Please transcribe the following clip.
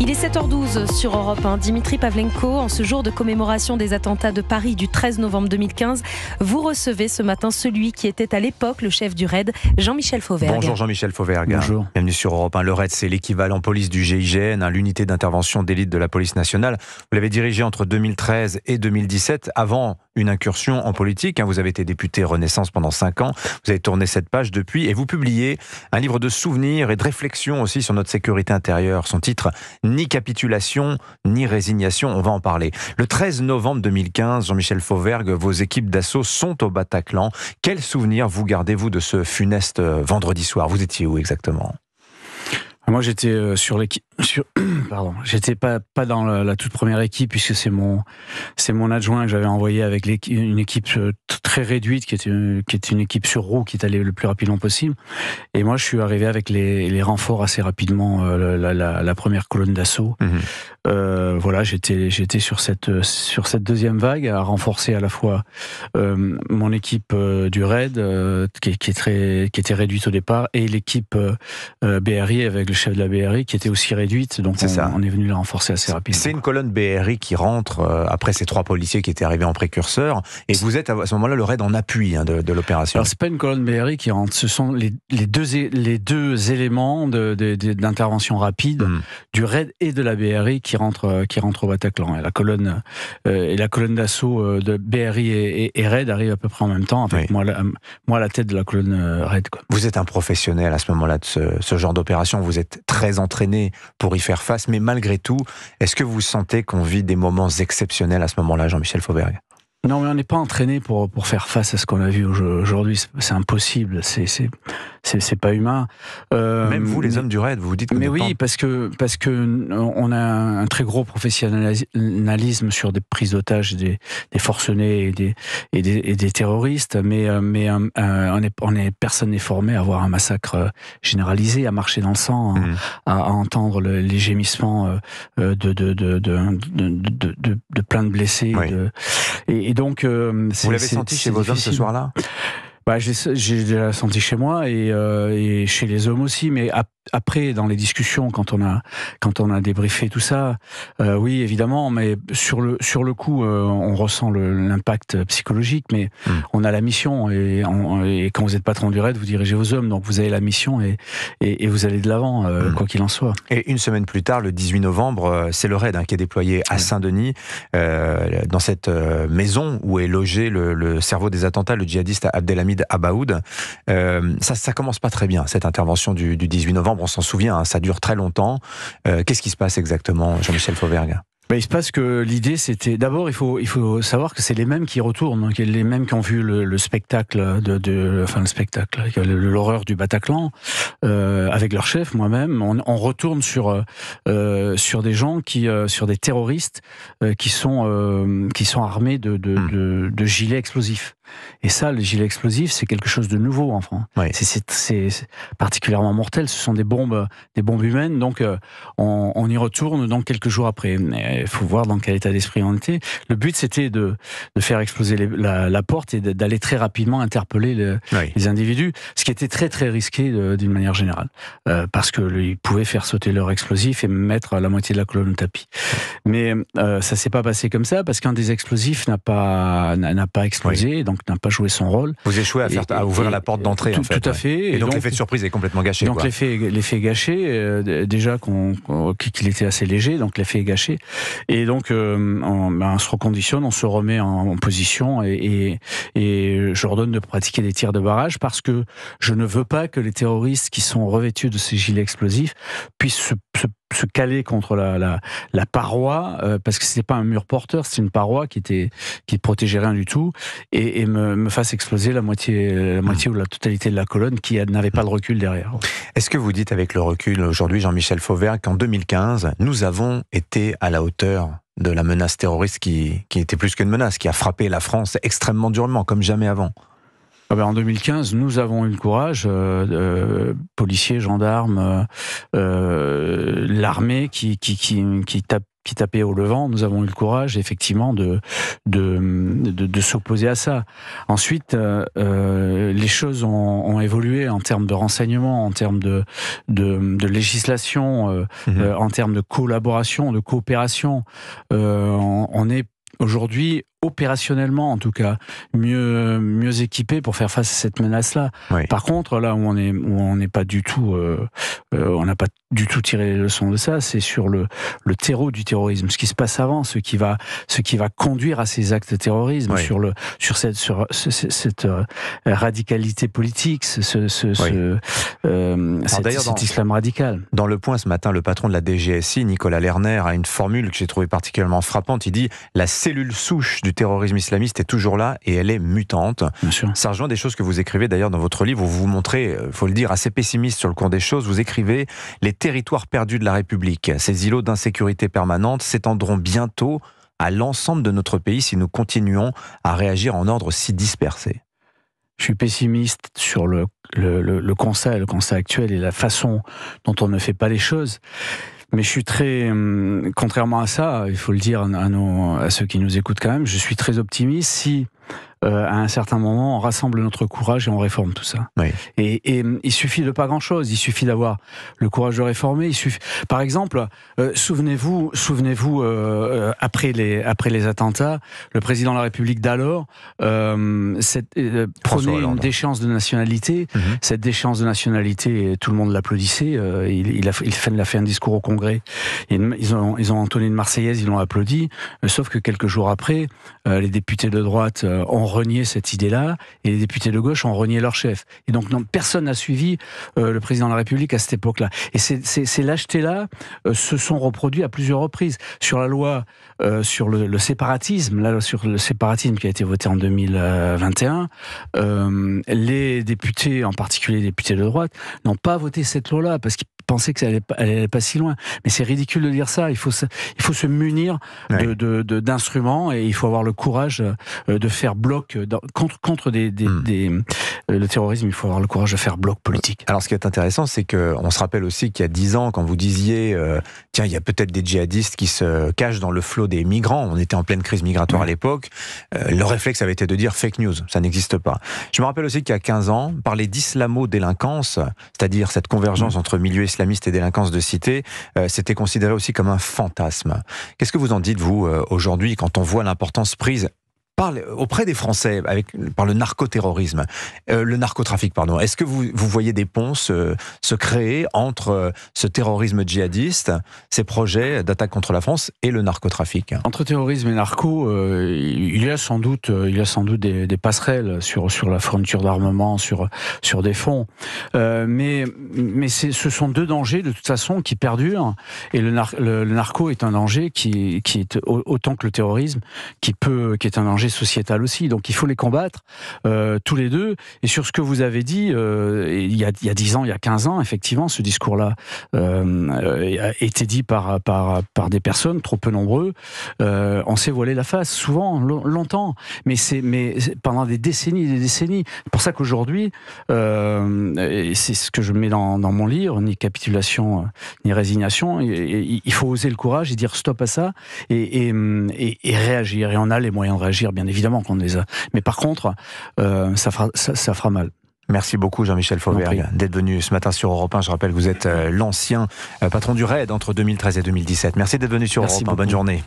Il est 7h12 sur Europe 1. Dimitri Pavlenko, en ce jour de commémoration des attentats de Paris du 13 novembre 2015, vous recevez ce matin celui qui était à l'époque le chef du RAID, Jean-Michel Fauvergue. Bonjour Jean-Michel Fauvergue. Bonjour. Bienvenue sur Europe 1. Le RAID, c'est l'équivalent police du GIGN, l'unité d'intervention d'élite de la police nationale. Vous l'avez dirigé entre 2013 et 2017, avant une incursion en politique. Vous avez été député Renaissance pendant 5 ans. Vous avez tourné cette page depuis et vous publiez un livre de souvenirs et de réflexions aussi sur notre sécurité intérieure. Son titre, Ni capitulation, ni résignation. On va en parler. Le 13 novembre 2015, Jean-Michel Fauvergue, vos équipes d'assaut sont au Bataclan. Quel souvenir vous gardez-vous de ce funeste vendredi soir? Vous étiez où exactement? Moi, j'étais sur l'équipe. J'étais pas dans la toute première équipe, puisque c'est mon adjoint que j'avais envoyé avec une équipe très réduite, qui était une équipe sur roue, qui est allée le plus rapidement possible. Et moi, je suis arrivé avec les renforts assez rapidement, la première colonne d'assaut. Voilà, j'étais sur cette deuxième vague à renforcer à la fois mon équipe du RAID, qui était réduite au départ, et l'équipe BRI avec le chef de la BRI qui était aussi réduite, donc on est venu la renforcer assez rapidement. C'est une colonne BRI qui rentre après ces 3 policiers qui étaient arrivés en précurseur, et vous êtes à ce moment-là le RAID en appui de l'opération. Alors c'est pas une colonne BRI qui rentre, ce sont les deux éléments d'intervention rapide du RAID et de la BRI qui rentrent au Bataclan. Et la colonne d'assaut de BRI et RAID arrive à peu près en même temps, avec moi à la tête de la colonne RAID. Vous êtes un professionnel à ce moment-là de ce genre d'opération, vous êtes très entraîné pour y faire face, mais malgré tout, est-ce que vous sentez qu'on vit des moments exceptionnels à ce moment-là, Jean-Michel Fauvergue? Non, mais on n'est pas entraîné pour faire face à ce qu'on a vu aujourd'hui. C'est impossible. C'est pas humain. Même vous, les hommes du RAID, vous vous dites que... Mais oui, parce que on a un très gros professionnalisme sur des prises d'otages des forcenés et des terroristes, mais personne n'est formé à voir un massacre généralisé, à marcher dans le sang, à entendre les gémissements de plein de blessés. Oui. Et donc, vous l'avez senti chez vos hommes ce soir-là? J'ai déjà senti chez moi et chez les hommes aussi, mais après, dans les discussions, quand on a débriefé tout ça, oui, évidemment, mais sur le coup, on ressent l'impact psychologique, mais on a la mission, et quand vous êtes patron du RAID, vous dirigez vos hommes, donc vous avez la mission et vous allez de l'avant, quoi qu'il en soit. Et une semaine plus tard, le 18 novembre, c'est le RAID qui est déployé à Saint-Denis, dans cette maison où est logé le cerveau des attentats, le djihadiste Abdelhamid Abaoud. Ça commence pas très bien, cette intervention du 18 novembre. On s'en souvient, ça dure très longtemps. Qu'est-ce qui se passe exactement, Jean-Michel Fauvergue? Il se passe que l'idée, c'était... D'abord, il faut savoir que c'est les mêmes qui retournent, donc les mêmes qui ont vu le spectacle, l'horreur du Bataclan, avec leur chef, moi-même. On retourne sur des gens sur des terroristes qui sont armés de gilets explosifs. Et ça, les gilets explosifs, c'est quelque chose de nouveau en France. Oui. C'est particulièrement mortel. Ce sont des bombes humaines. Donc, on y retourne donc quelques jours après. Il faut voir dans quel état d'esprit on était. Le but, c'était de faire exploser la porte et d'aller très rapidement interpeller les individus, ce qui était très très risqué d'une manière générale, parce qu'ils pouvaient faire sauter leur explosif et mettre la moitié de la colonne au tapis. Mais ça s'est pas passé comme ça, parce qu'un des explosifs n'a pas explosé, donc n'a pas joué son rôle. Vous échouez à ouvrir la porte d'entrée, en fait. Tout à fait. Et donc l'effet de surprise est complètement gâché. Donc l'effet gâché, déjà qu'il était assez léger, donc l'effet est gâché. Et donc on se reconditionne, on se remet en position et je ordonne de pratiquer des tirs de barrage, parce que je ne veux pas que les terroristes qui sont revêtus de ces gilets explosifs puissent se caler contre la paroi, parce que c'était pas un mur porteur, c'était une paroi qui protégeait rien du tout, et me fasse exploser la moitié ou la totalité de la colonne qui n'avait pas de recul derrière. Est-ce que vous dites avec le recul aujourd'hui, Jean-Michel Fauvergue, qu'en 2015, nous avons été à la hauteur de la menace terroriste qui était plus qu'une menace, qui a frappé la France extrêmement durement, comme jamais avant? En 2015, nous avons eu le courage, policiers, gendarmes, l'armée qui qui tapaient au levant, nous avons eu le courage, effectivement, de s'opposer à ça. Ensuite, les choses ont évolué en termes de renseignement, en termes de législation, en termes de collaboration, de coopération. On est aujourd'hui, opérationnellement en tout cas, mieux équipé pour faire face à cette menace-là. Oui. Par contre, là où on n'est pas du tout, on n'a pas du tout tiré les leçons de ça, c'est sur le terreau du terrorisme, ce qui se passe avant, ce qui va conduire à ces actes de terrorisme, Oui. sur cette radicalité politique, cet islam radical. Dans Le Point ce matin, le patron de la DGSI, Nicolas Lerner, a une formule que j'ai trouvée particulièrement frappante. Il dit « La cellule souche du terrorisme islamiste est toujours là et elle est mutante ». Bien sûr. Ça rejoint des choses que vous écrivez d'ailleurs dans votre livre, où vous vous montrez, faut le dire, assez pessimiste sur le cours des choses. Vous écrivez « Les territoires perdus de la République, ces îlots d'insécurité permanente s'étendront bientôt à l'ensemble de notre pays si nous continuons à réagir en ordre si dispersé ». Je suis pessimiste sur le constat actuel et la façon dont on ne fait pas les choses. Mais je suis très, contrairement à ça, il faut le dire à ceux qui nous écoutent quand même, je suis très optimiste si, à un certain moment, on rassemble notre courage et on réforme tout ça. Oui. Et il suffit de pas grand-chose, il suffit d'avoir le courage de réformer. Par exemple, souvenez-vous, après les attentats, le président de la République d'alors prenait une déchéance de nationalité. Cette déchéance de nationalité, tout le monde l'applaudissait. Il a fait un discours au Congrès. Ils ont entonné une Marseillaise, ils l'ont applaudi. Sauf que quelques jours après, les députés de droite ont renié cette idée-là, et les députés de gauche ont renié leur chef. Et donc personne n'a suivi le président de la République à cette époque-là. Et ces lâchetés-là se sont reproduits à plusieurs reprises. Sur la loi sur le séparatisme, sur le séparatisme qui a été voté en 2021, les députés, en particulier les députés de droite, n'ont pas voté cette loi-là parce qu'ils pensaient que ça allait pas si loin. Mais c'est ridicule de dire ça. Il faut se munir d'instruments, et il faut avoir le courage de faire bloc contre le terrorisme. Il faut avoir le courage de faire bloc politique. Alors, ce qui est intéressant, c'est qu'on se rappelle aussi qu'il y a 10 ans, quand vous disiez tiens, il y a peut-être des djihadistes qui se cachent dans le flot des migrants. On était en pleine crise migratoire à l'époque. Le réflexe avait été de dire fake news, ça n'existe pas. Je me rappelle aussi qu'il y a 15 ans, parler d'islamo-délinquance, c'est-à-dire cette convergence entre milieu islamiste et délinquance de cité, c'était considéré aussi comme un fantasme. Qu'est-ce que vous en dites, vous, aujourd'hui, quand on voit l'importance prise auprès des Français par le narcoterrorisme, le narcotrafic, pardon. Est-ce que vous voyez des ponts se créer entre ce terrorisme djihadiste, ces projets d'attaque contre la France, et le narcotrafic? Entre terrorisme et narco, il y a sans doute des passerelles sur la fourniture d'armement, sur des fonds. Mais ce sont deux dangers de toute façon qui perdurent, et le narco est un danger qui est autant que le terrorisme, qui est un danger sociétal aussi. Donc il faut les combattre tous les deux. Et sur ce que vous avez dit, il y a 10 ans, il y a 15 ans, effectivement, ce discours-là a été dit par des personnes trop peu nombreux. On s'est voilé la face, souvent, longtemps. Mais pendant des décennies et des décennies. C'est pour ça qu'aujourd'hui, c'est ce que je mets dans mon livre, ni capitulation, ni résignation. Il faut oser le courage et dire stop à ça et réagir. Et on a les moyens de réagir, bien évidemment qu'on les a. Mais par contre, ça fera mal. Merci beaucoup Jean-Michel Fauvergue d'être venu ce matin sur Europe 1. Je rappelle que vous êtes l'ancien patron du RAID entre 2013 et 2017. Merci d'être venu sur Europe 1. Bonne journée.